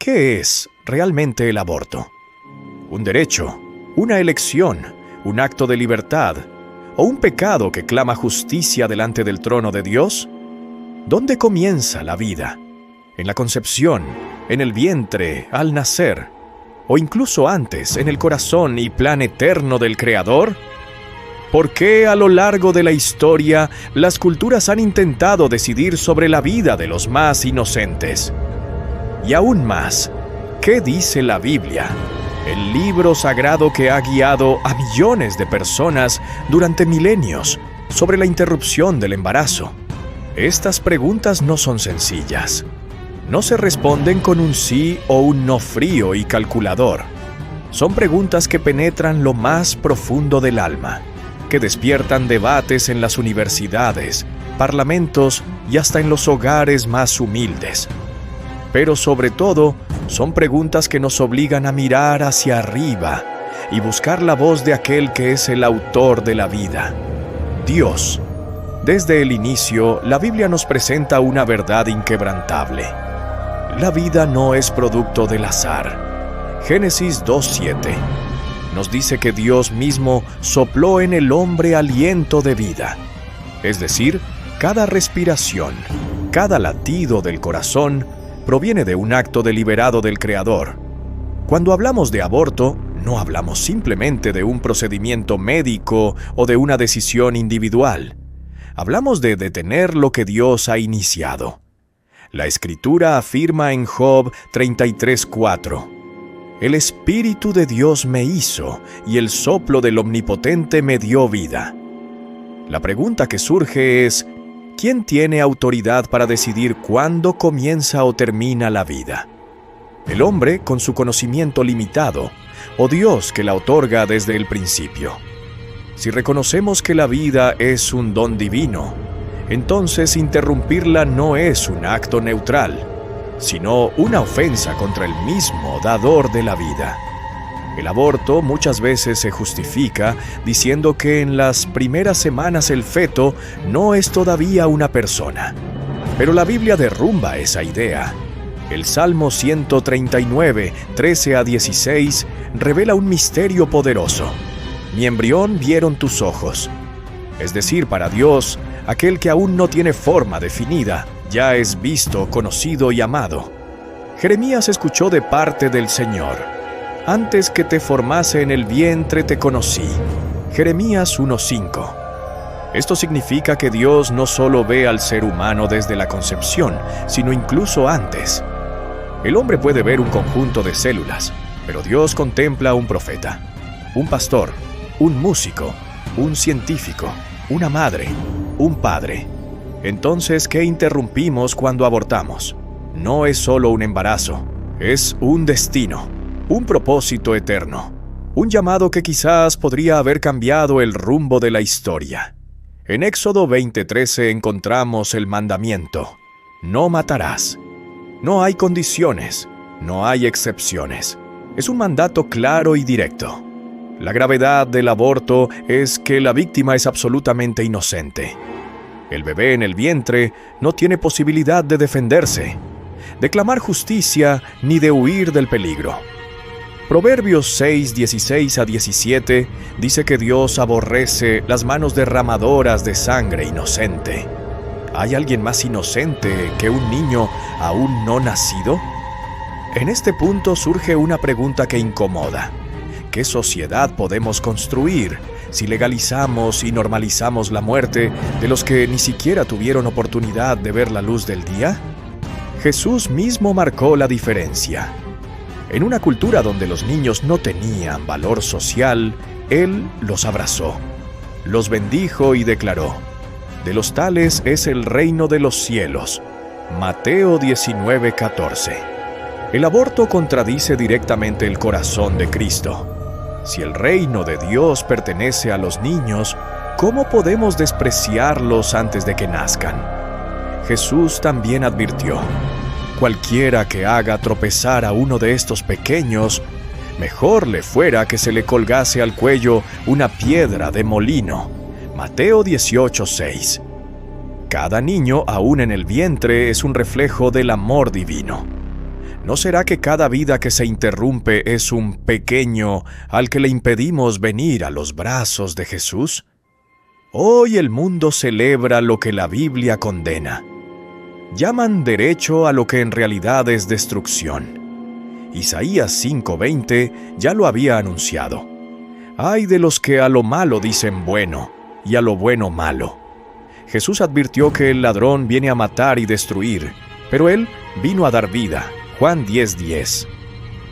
¿Qué es realmente el aborto? ¿Un derecho, una elección, un acto de libertad o un pecado que clama justicia delante del trono de Dios? ¿Dónde comienza la vida? ¿En la concepción, en el vientre, al nacer, o incluso antes, en el corazón y plan eterno del Creador? ¿Por qué a lo largo de la historia las culturas han intentado decidir sobre la vida de los más inocentes? Y aún más, ¿qué dice la Biblia, el libro sagrado que ha guiado a millones de personas durante milenios sobre la interrupción del embarazo? Estas preguntas no son sencillas. No se responden con un sí o un no frío y calculador. Son preguntas que penetran lo más profundo del alma, que despiertan debates en las universidades, parlamentos y hasta en los hogares más humildes. Pero sobre todo, son preguntas que nos obligan a mirar hacia arriba y buscar la voz de aquel que es el autor de la vida, Dios. Desde el inicio, la Biblia nos presenta una verdad inquebrantable. La vida no es producto del azar. Génesis 2:7 nos dice que Dios mismo sopló en el hombre aliento de vida. Es decir, cada respiración, cada latido del corazón proviene de un acto deliberado del Creador. Cuando hablamos de aborto, no hablamos simplemente de un procedimiento médico o de una decisión individual. Hablamos de detener lo que Dios ha iniciado. La Escritura afirma en Job 33:4: El Espíritu de Dios me hizo, y el soplo del Omnipotente me dio vida. La pregunta que surge es: ¿quién tiene autoridad para decidir cuándo comienza o termina la vida? ¿El hombre con su conocimiento limitado, o Dios que la otorga desde el principio? Si reconocemos que la vida es un don divino, entonces interrumpirla no es un acto neutral, sino una ofensa contra el mismo dador de la vida. El aborto muchas veces se justifica diciendo que en las primeras semanas el feto no es todavía una persona. Pero la Biblia derrumba esa idea. El Salmo 139, 13-16, revela un misterio poderoso. Mi embrión vieron tus ojos. Es decir, para Dios, aquel que aún no tiene forma definida, ya es visto, conocido y amado. Jeremías escuchó de parte del Señor: Antes que te formase en el vientre te conocí. Jeremías 1:5. Esto significa que Dios no solo ve al ser humano desde la concepción, sino incluso antes. El hombre puede ver un conjunto de células, pero Dios contempla a un profeta, un pastor, un músico, un científico, una madre, un padre. Entonces, ¿qué interrumpimos cuando abortamos? No es solo un embarazo, es un destino, un propósito eterno, un llamado que quizás podría haber cambiado el rumbo de la historia. En Éxodo 20:13 encontramos el mandamiento: no matarás. No hay condiciones, no hay excepciones. Es un mandato claro y directo. La gravedad del aborto es que la víctima es absolutamente inocente. El bebé en el vientre no tiene posibilidad de defenderse, de clamar justicia ni de huir del peligro. Proverbios 6:16-17 dice que Dios aborrece las manos derramadoras de sangre inocente. ¿Hay alguien más inocente que un niño aún no nacido? En este punto surge una pregunta que incomoda. ¿Qué sociedad podemos construir si legalizamos y normalizamos la muerte de los que ni siquiera tuvieron oportunidad de ver la luz del día? Jesús mismo marcó la diferencia. En una cultura donde los niños no tenían valor social, Él los abrazó, los bendijo y declaró: de los tales es el reino de los cielos. Mateo 19:14. El aborto contradice directamente el corazón de Cristo. Si el reino de Dios pertenece a los niños, ¿cómo podemos despreciarlos antes de que nazcan? Jesús también advirtió: cualquiera que haga tropezar a uno de estos pequeños, mejor le fuera que se le colgase al cuello una piedra de molino. Mateo 18:6. Cada niño, aún en el vientre, es un reflejo del amor divino. ¿No será que cada vida que se interrumpe es un pequeño al que le impedimos venir a los brazos de Jesús? Hoy el mundo celebra lo que la Biblia condena. Llaman derecho a lo que en realidad es destrucción. Isaías 5:20 ya lo había anunciado. Ay de los que a lo malo dicen bueno, y a lo bueno malo. Jesús advirtió que el ladrón viene a matar y destruir, pero él vino a dar vida. Juan 10:10.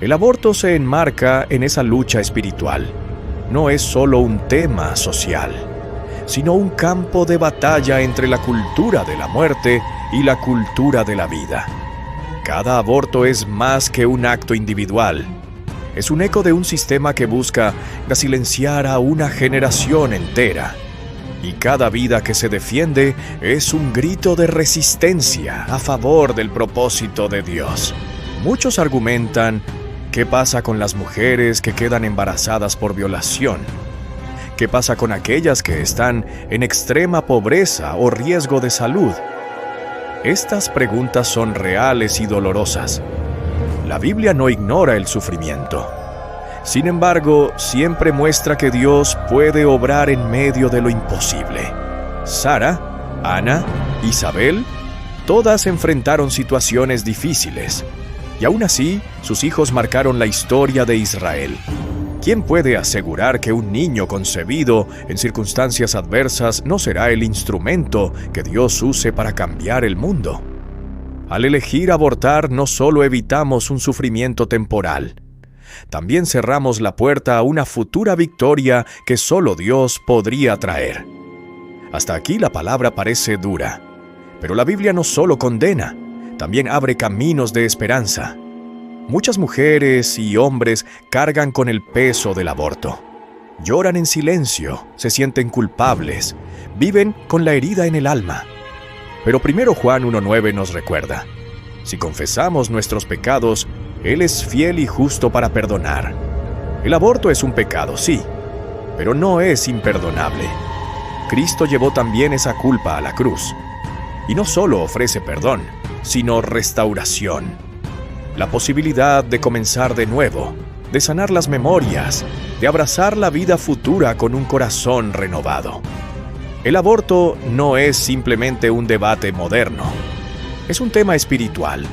El aborto se enmarca en esa lucha espiritual. No es solo un tema social, sino un campo de batalla entre la cultura de la muerte y la cultura de la vida. Cada aborto es más que un acto individual. Es un eco de un sistema que busca silenciar a una generación entera. Y cada vida que se defiende es un grito de resistencia a favor del propósito de Dios. Muchos argumentan, ¿qué pasa con las mujeres que quedan embarazadas por violación? ¿Qué pasa con aquellas que están en extrema pobreza o riesgo de salud? Estas preguntas son reales y dolorosas. La Biblia no ignora el sufrimiento. Sin embargo, siempre muestra que Dios puede obrar en medio de lo imposible. Sara, Ana, Isabel, todas enfrentaron situaciones difíciles. Y aún así, sus hijos marcaron la historia de Israel. ¿Quién puede asegurar que un niño concebido en circunstancias adversas no será el instrumento que Dios use para cambiar el mundo? Al elegir abortar, no solo evitamos un sufrimiento temporal, también cerramos la puerta a una futura victoria que solo Dios podría traer. Hasta aquí la palabra parece dura, pero la Biblia no solo condena, también abre caminos de esperanza. Muchas mujeres y hombres cargan con el peso del aborto. Lloran en silencio, se sienten culpables, viven con la herida en el alma. Pero 1 Juan 1:9 nos recuerda: si confesamos nuestros pecados, Él es fiel y justo para perdonar. El aborto es un pecado, sí, pero no es imperdonable. Cristo llevó también esa culpa a la cruz. Y no solo ofrece perdón, sino restauración. La posibilidad de comenzar de nuevo, de sanar las memorias, de abrazar la vida futura con un corazón renovado. El aborto no es simplemente un debate moderno. Es un tema espiritual,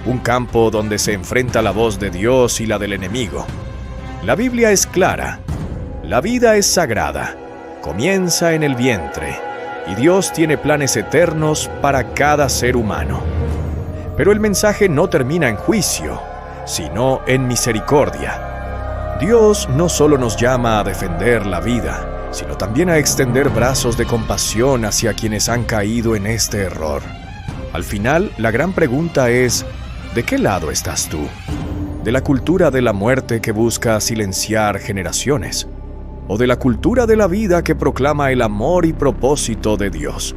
un campo donde se enfrenta la voz de Dios y la del enemigo. La Biblia es clara. La vida es sagrada. Comienza en el vientre, y Dios tiene planes eternos para cada ser humano. Pero el mensaje no termina en juicio, sino en misericordia. Dios no solo nos llama a defender la vida, sino también a extender brazos de compasión hacia quienes han caído en este error. Al final, la gran pregunta es: ¿de qué lado estás tú? ¿De la cultura de la muerte que busca silenciar generaciones? ¿O de la cultura de la vida que proclama el amor y propósito de Dios?